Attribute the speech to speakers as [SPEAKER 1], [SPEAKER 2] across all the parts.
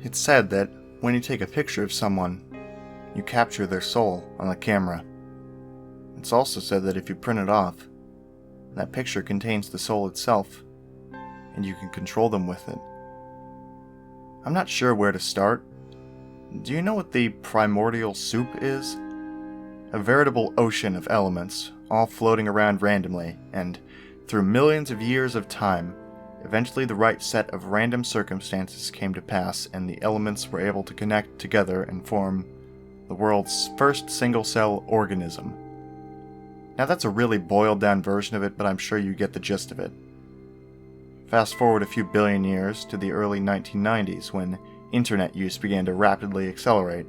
[SPEAKER 1] It's said that when you take a picture of someone, you capture their soul on the camera. It's also said that if you print it off, that picture contains the soul itself, and you can control them with it. I'm not sure where to start. Do you know what the primordial soup is? A veritable ocean of elements, all floating around randomly, and through millions of years of time, eventually the right set of random circumstances came to pass, and the elements were able to connect together and form the world's first single-cell organism. Now that's a really boiled-down version of it, but I'm sure you get the gist of it. Fast forward a few billion years to the early 1990s, when internet use began to rapidly accelerate.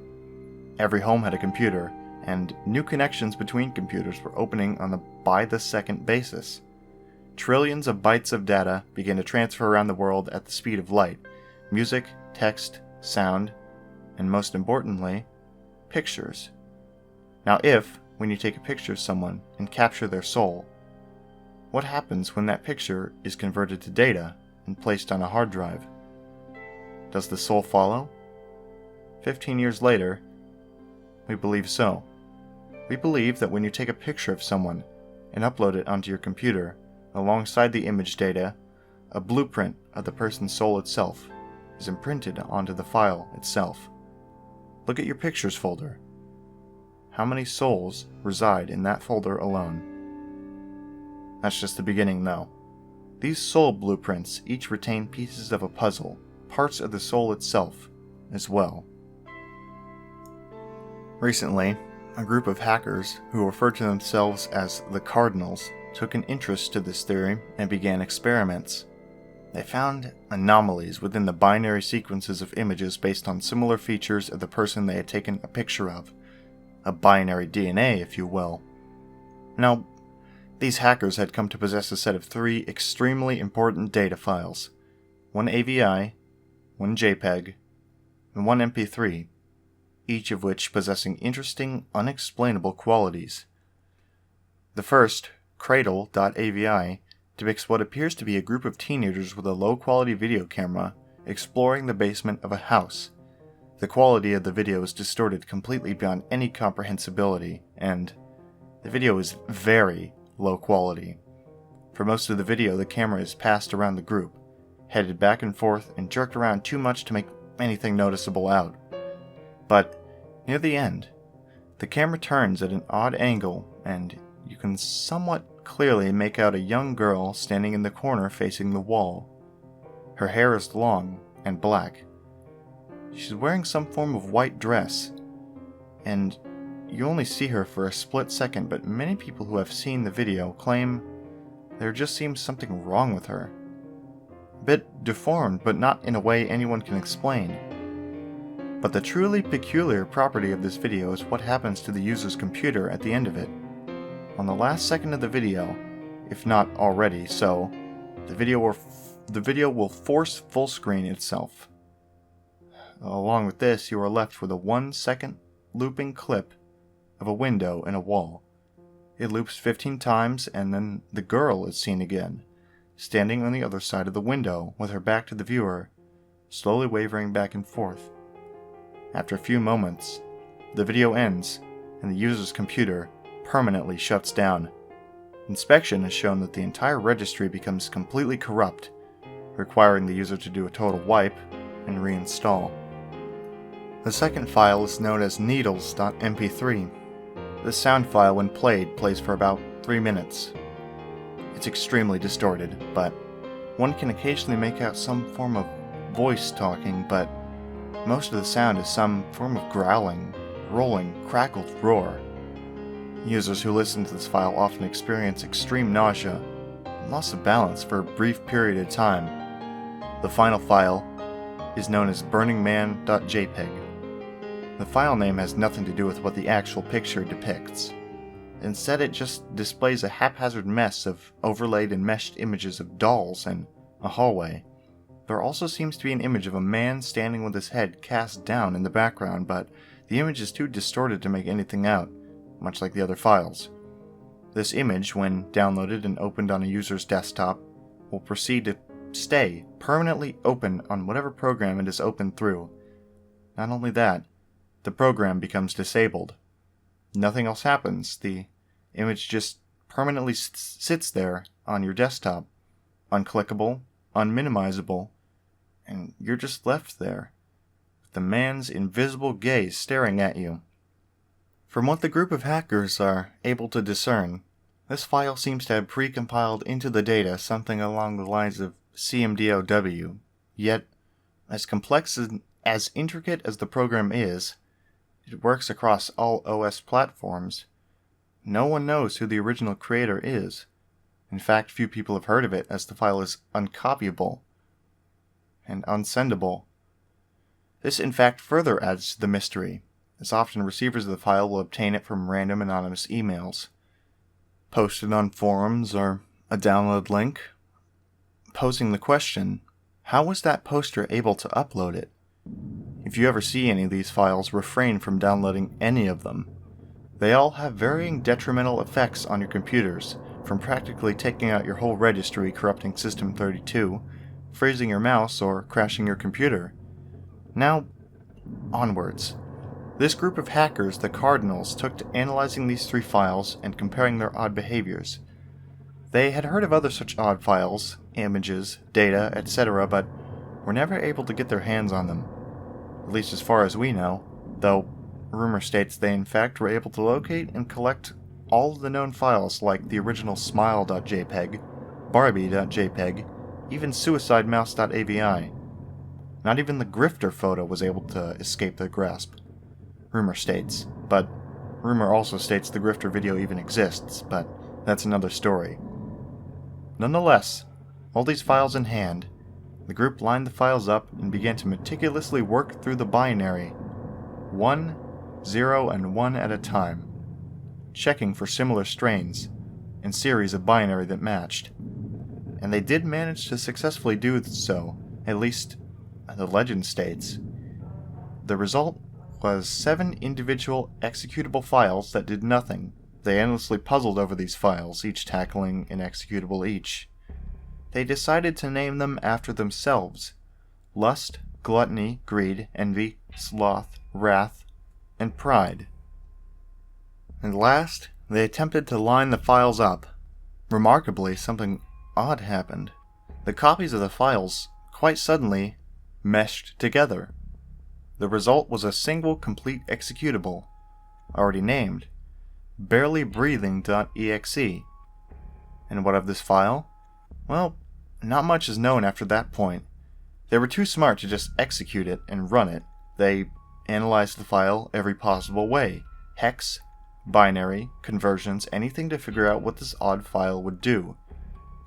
[SPEAKER 1] Every home had a computer, and new connections between computers were opening on a by-the-second basis. Trillions of bytes of data began to transfer around the world at the speed of light. Music, text, sound, and most importantly, pictures. Now when you take a picture of someone and capture their soul, what happens when that picture is converted to data and placed on a hard drive? Does the soul follow? 15 years later, we believe so. We believe that when you take a picture of someone and upload it onto your computer, alongside the image data, a blueprint of the person's soul itself is imprinted onto the file itself. Look at your pictures folder. How many souls reside in that folder alone? That's just the beginning, though. These soul blueprints each retain pieces of a puzzle, parts of the soul itself as well. Recently, a group of hackers who refer to themselves as the Cardinals took an interest to this theory and began experiments. They found anomalies within the binary sequences of images based on similar features of the person they had taken a picture of. A binary DNA, if you will. Now, these hackers had come to possess a set of 3 extremely important data files. One AVI, one JPEG, and one MP3, each of which possessing interesting, unexplainable qualities. The first, Cradle.avi, depicts what appears to be a group of teenagers with a low-quality video camera exploring the basement of a house. The quality of the video is distorted completely beyond any comprehensibility, and the video is very low quality. For most of the video, the camera is passed around the group, headed back and forth and jerked around too much to make anything noticeable out. But near the end, the camera turns at an odd angle, and you can somewhat clearly make out a young girl standing in the corner facing the wall. Her hair is long and black. She's wearing some form of white dress, and you only see her for a split second, but many people who have seen the video claim there just seems something wrong with her. A bit deformed, but not in a way anyone can explain. But the truly peculiar property of this video is what happens to the user's computer at the end of it. On the last second of the video, if not already so, the video will force full screen itself. Along with this, you are left with a 1-second looping clip of a window in a wall. It loops 15 times, and then the girl is seen again, standing on the other side of the window with her back to the viewer, slowly wavering back and forth. After a few moments, the video ends, and the user's computer permanently shuts down. Inspection has shown that the entire registry becomes completely corrupt, requiring the user to do a total wipe and reinstall. The second file is known as needles.mp3. This sound file, when played, plays for about 3 minutes. It's extremely distorted, but one can occasionally make out some form of voice talking, but most of the sound is some form of growling, rolling, crackled roar. Users who listen to this file often experience extreme nausea and loss of balance for a brief period of time. The final file is known as burningman.jpg. The file name has nothing to do with what the actual picture depicts. Instead, it just displays a haphazard mess of overlaid and meshed images of dolls and a hallway. There also seems to be an image of a man standing with his head cast down in the background, but the image is too distorted to make anything out, much like the other files. This image, when downloaded and opened on a user's desktop, will proceed to stay permanently open on whatever program it is opened through, Not only that, the program becomes disabled. Nothing else happens. The image just permanently sits there on your desktop, unclickable, unminimizable, and you're just left there, with the man's invisible gaze staring at you. From what the group of hackers are able to discern, this file seems to have precompiled into the data something along the lines of CMDOW, yet, as complex and as intricate as the program is, it works across all OS platforms. No one knows who the original creator is. In fact, few people have heard of it, as the file is uncopyable and unsendable. This in fact further adds to the mystery, as often receivers of the file will obtain it from random anonymous emails, posted on forums or a download link, posing the question, how was that poster able to upload it? If you ever see any of these files, refrain from downloading any of them. They all have varying detrimental effects on your computers, from practically taking out your whole registry, corrupting System 32, freezing your mouse, or crashing your computer. Now, onwards. This group of hackers, the Cardinals, took to analyzing these 3 files and comparing their odd behaviors. They had heard of other such odd files, images, data, etc., but were never able to get their hands on them, at least as far as we know, though rumor states they in fact were able to locate and collect all of the known files like the original smile.jpg, barbie.jpg, even suicidemouse.avi. Not even the grifter photo was able to escape their grasp, rumor states, but rumor also states the grifter video even exists, but that's another story. Nonetheless, all these files in hand, the group lined the files up and began to meticulously work through the binary, 1, 0, and 1 at a time, checking for similar strains and series of binary that matched. And they did manage to successfully do so, at least the legend states. The result was 7 individual executable files that did nothing. They endlessly puzzled over these files, each tackling an executable each. They decided to name them after themselves: lust, gluttony, greed, envy, sloth, wrath, and pride. And last, they attempted to line the files up. Remarkably, something odd happened. The copies of the files, quite suddenly, meshed together. The result was a single complete executable, already named, barelybreathing.exe. And what of this file? Well, not much is known after that point. They were too smart to just execute it and run it. They analyzed the file every possible way: hex, binary, conversions, anything to figure out what this odd file would do.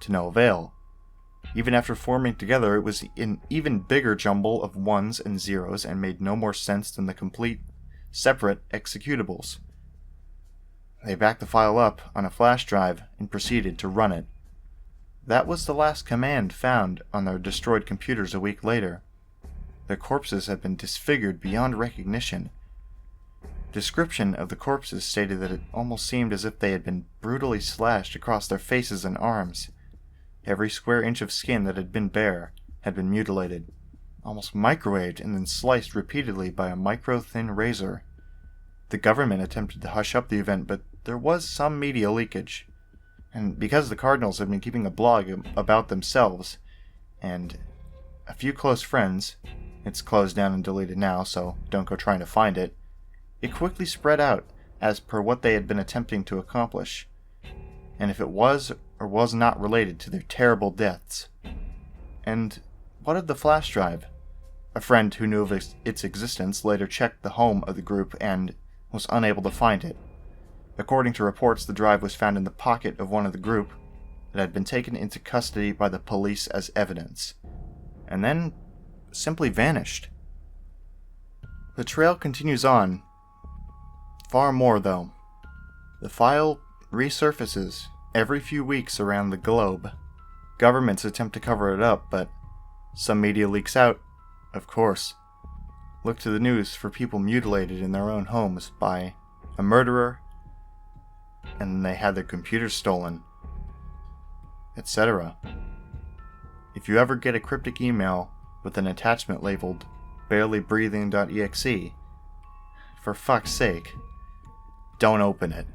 [SPEAKER 1] To no avail. Even after forming together, it was an even bigger jumble of 1s and 0s and made no more sense than the complete, separate executables. They backed the file up on a flash drive and proceeded to run it. That was the last command found on their destroyed computers a week later. Their corpses had been disfigured beyond recognition. Description of the corpses stated that it almost seemed as if they had been brutally slashed across their faces and arms. Every square inch of skin that had been bare had been mutilated, almost microwaved and then sliced repeatedly by a micro-thin razor. The government attempted to hush up the event, but there was some media leakage. And because the Cardinals had been keeping a blog about themselves and a few close friends, it's closed down and deleted now, so don't go trying to find it, it quickly spread out as per what they had been attempting to accomplish, and if it was or was not related to their terrible deaths. And what of the flash drive? A friend who knew of its existence later checked the home of the group and was unable to find it. According to reports, the drive was found in the pocket of one of the group that had been taken into custody by the police as evidence, and then simply vanished. The trail continues on. Far more, though. The file resurfaces every few weeks around the globe. Governments attempt to cover it up, but some media leaks out, of course. Look to the news for people mutilated in their own homes by a murderer, and they had their computers stolen, etc. If you ever get a cryptic email with an attachment labeled barelybreathing.exe. For fuck's sake, don't open it.